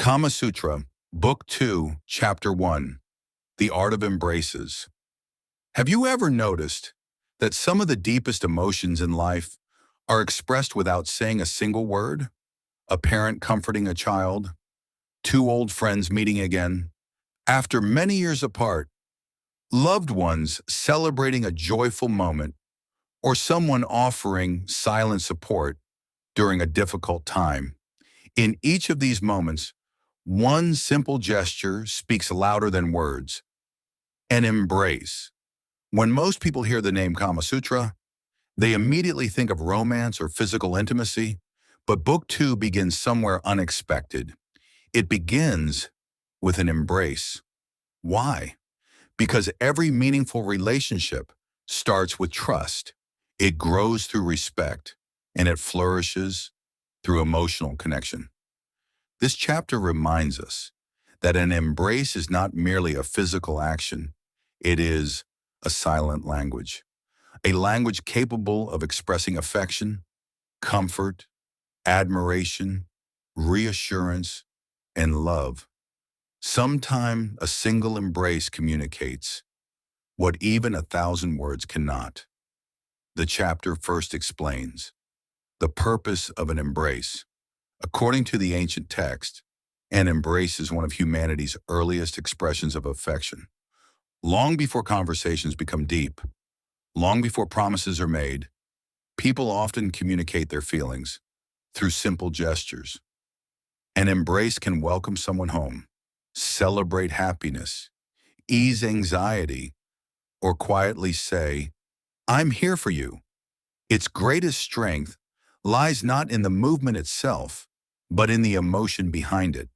Kama Sutra, Book 2, Chapter 1, The Art of Embraces. Have you ever noticed that some of the deepest emotions in life are expressed without saying a single word? A parent comforting a child, two old friends meeting again, after many years apart, loved ones celebrating a joyful moment, or someone offering silent support during a difficult time. In each of these moments, one simple gesture speaks louder than words: an embrace. When most people hear the name Kama Sutra, they immediately think of romance or physical intimacy, but Book 2 begins somewhere unexpected. It begins with an embrace. Why? Because every meaningful relationship starts with trust. It grows through respect, and it flourishes through emotional connection. This chapter reminds us that an embrace is not merely a physical action, it is a silent language, a language capable of expressing affection, comfort, admiration, reassurance, and love. Sometimes a single embrace communicates what even 1,000 words cannot. The chapter first explains the purpose of an embrace. According to the ancient text, an embrace is one of humanity's earliest expressions of affection. Long before conversations become deep, long before promises are made, people often communicate their feelings through simple gestures. An embrace can welcome someone home, celebrate happiness, ease anxiety, or quietly say, "I'm here for you." Its greatest strength lies not in the movement itself, but in the emotion behind it.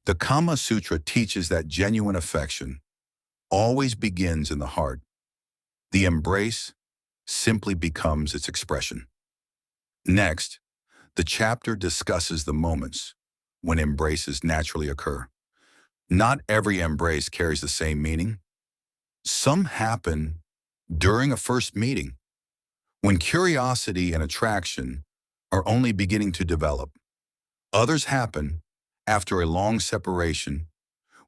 The Kama Sutra teaches that genuine affection always begins in the heart. The embrace simply becomes its expression. Next, the chapter discusses the moments when embraces naturally occur. Not every embrace carries the same meaning. Some happen during a first meeting, when curiosity and attraction are only beginning to develop. Others happen after a long separation,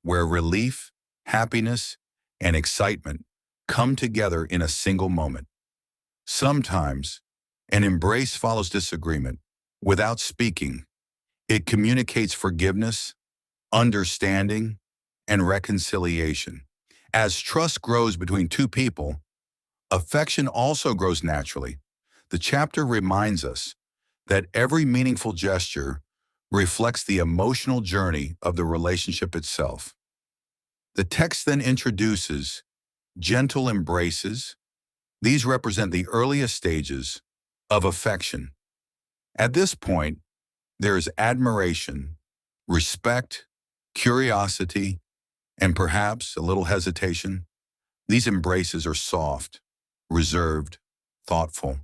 where relief, happiness, and excitement come together in a single moment. Sometimes, an embrace follows disagreement. Without speaking, it communicates forgiveness, understanding, and reconciliation. As trust grows between two people, affection also grows naturally. The chapter reminds us that every meaningful gesture reflects the emotional journey of the relationship itself. The text then introduces gentle embraces. These represent the earliest stages of affection. At this point, there is admiration, respect, curiosity, and perhaps a little hesitation. These embraces are soft, reserved, thoughtful.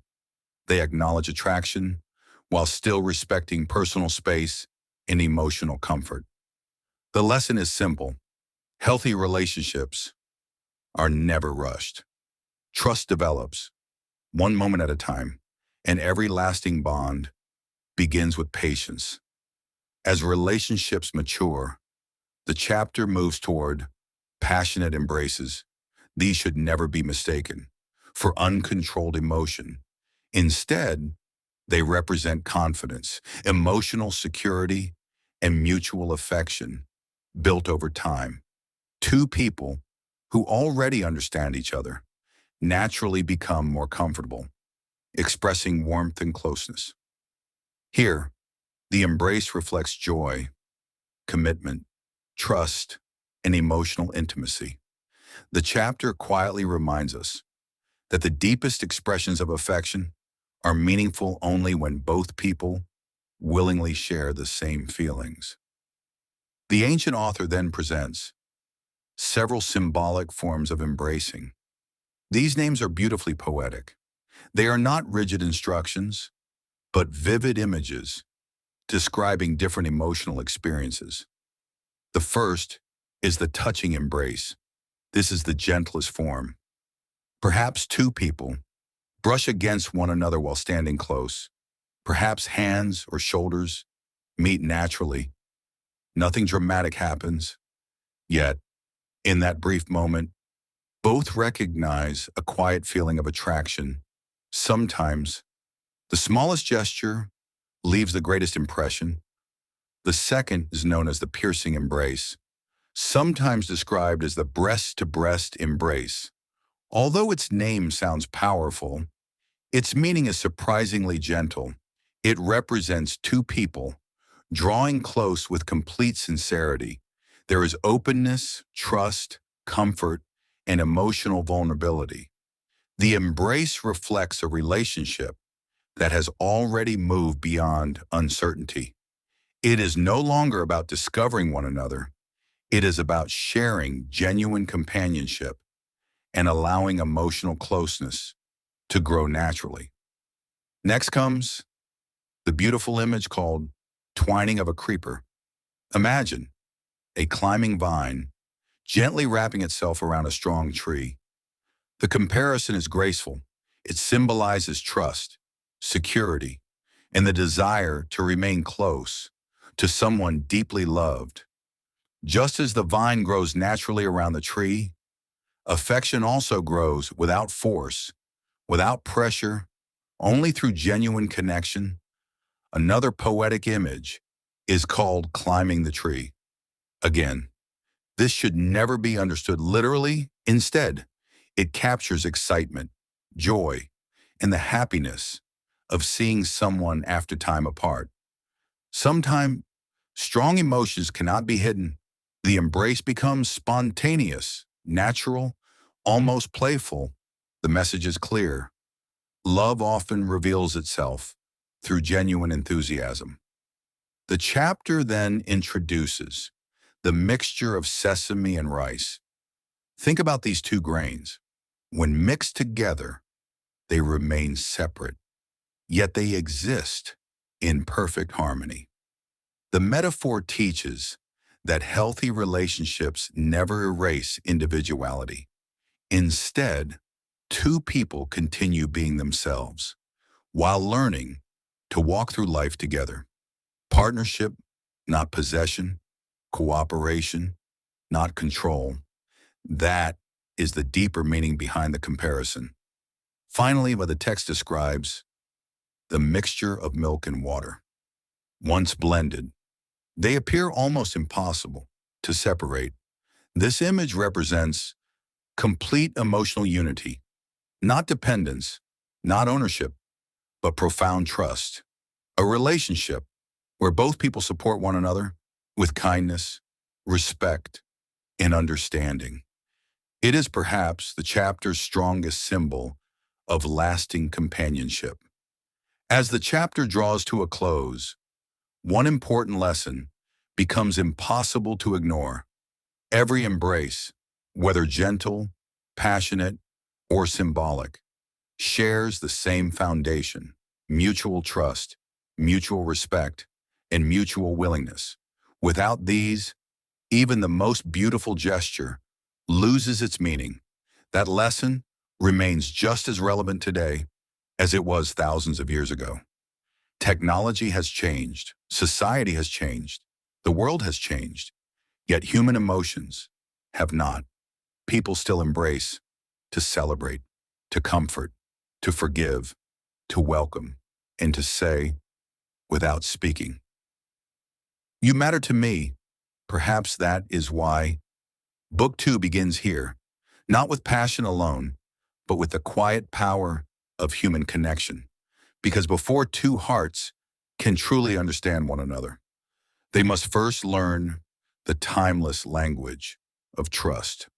They acknowledge attraction while still respecting personal space and emotional comfort. The lesson is simple. Healthy relationships are never rushed. Trust develops, one moment at a time, and every lasting bond begins with patience. As relationships mature, the chapter moves toward passionate embraces. These should never be mistaken for uncontrolled emotion. Instead, they represent confidence, emotional security, and mutual affection built over time. Two people who already understand each other naturally become more comfortable, expressing warmth and closeness. Here, the embrace reflects joy, commitment, trust, and emotional intimacy. The chapter quietly reminds us that the deepest expressions of affection are meaningful only when both people willingly share the same feelings. The ancient author then presents several symbolic forms of embracing. These names are beautifully poetic. They are not rigid instructions, but vivid images describing different emotional experiences. The first is the touching embrace. This is the gentlest form. Perhaps two people brush against one another while standing close. Perhaps hands or shoulders meet naturally. Nothing dramatic happens, yet, in that brief moment, both recognize a quiet feeling of attraction. Sometimes, the smallest gesture leaves the greatest impression. The second is known as the piercing embrace, sometimes described as the breast-to-breast embrace. Although its name sounds powerful, its meaning is surprisingly gentle. It represents two people drawing close with complete sincerity. There is openness, trust, comfort, and emotional vulnerability. The embrace reflects a relationship that has already moved beyond uncertainty. It is no longer about discovering one another. It is about sharing genuine companionship and allowing emotional closeness to grow naturally. Next comes the beautiful image called twining of a creeper. Imagine a climbing vine gently wrapping itself around a strong tree. The comparison is graceful. It symbolizes trust, security, and the desire to remain close to someone deeply loved. Just as the vine grows naturally around the tree, affection also grows without force, without pressure, only through genuine connection. Another poetic image is called climbing the tree. Again, this should never be understood literally. Instead, it captures excitement, joy, and the happiness of seeing someone after time apart. Sometimes, strong emotions cannot be hidden. The embrace becomes spontaneous, natural, almost playful. The message is clear. Love often reveals itself through genuine enthusiasm. The chapter then introduces the mixture of sesame and rice. Think about these two grains. When mixed together, they remain separate, yet they exist in perfect harmony. The metaphor teaches that healthy relationships never erase individuality. Instead, two people continue being themselves while learning to walk through life together. Partnership, not possession. Cooperation, not control. That is the deeper meaning behind the comparison. Finally, what the text describes, the mixture of milk and water. Once blended, they appear almost impossible to separate. This image represents complete emotional unity, not dependence, not ownership, but profound trust. A relationship where both people support one another with kindness, respect, and understanding. It is perhaps the chapter's strongest symbol of lasting companionship. As the chapter draws to a close, one important lesson becomes impossible to ignore. Every embrace, whether gentle, passionate, or symbolic, shares the same foundation: mutual trust, mutual respect, and mutual willingness. Without these, even the most beautiful gesture loses its meaning. That lesson remains just as relevant today as it was thousands of years ago. Technology has changed, society has changed, the world has changed, yet human emotions have not. People still embrace, to celebrate, to comfort, to forgive, to welcome, and to say, without speaking, "You matter to me." Perhaps that is why Book 2 begins here, not with passion alone, but with the quiet power of human connection. Because before two hearts can truly understand one another, they must first learn the timeless language of trust.